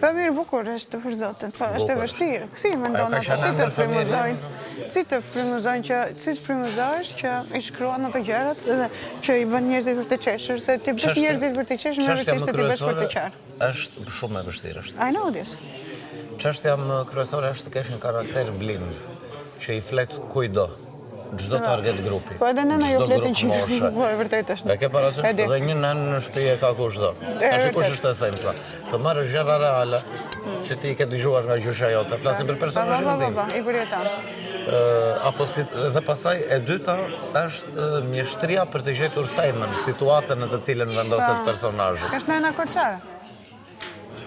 Pa mirë bukur është për zotin, po është e vështirë. Si mendon atë, si të frymëzojnë që, si të frymëzohesh që i shkruan ato gjërat dhe që i bën njerëzit për të qeshur, se ti bësh njerëzit për të qeshur, në vërtetë se ti bësh për të qartë. Është shumë e vështirë është. I know this. Çështja më kryesore është të kesh një karakter blind, që i flet kujdo. Çdo target grupi. Po edhe nëna ju fletin gjithë. Po e vërtet është. E ke parasysh dhe një nën në shtëpi e ka kushdo. Tash kush është esenca? Të marrësh gjëra reale që ti ke dëgjuar nga gjysha jote, flasim për personazhin tim. Po, i përjeton. Apo dhe pastaj e dyta është mjeshtria për të gjetur temën, situatën në të cilën vendoset personazhi. Është nëna Korçare.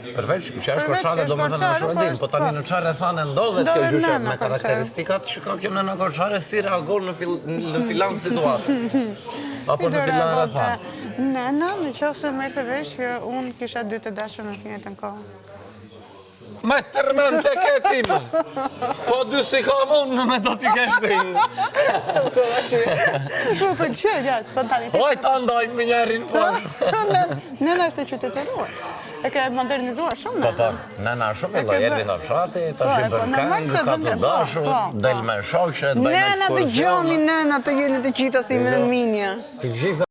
Përveç që është Korçare do më thënë në shërëndim, po tani në çfarë thane ndodhet kjo gjyshe me karakteristikat që ka kjo nëna Korçare si reagon në filan situatë. Apo në filan rrethana. Nëna, në qoftë se merr të vesh që unë kisha dy të dashur në të njëjtën kohë. Me tërmen të ketim, po dy si kam unë me do t'i kesh të inë. Po pëlqej, ja, spontanitet. Oj, ta ndajmë me njerin poshtë. Nëna është e qytetëruar. E ke modernizuar shumë, Po, nëna shumë filloj, erdi nga fshati, tash i bën këngë, ka të dashur, del me shoqe, bëjnë ekskursione. Nëna dëgjoni, nëna të jeni të gjitha si me minja. Të gjitha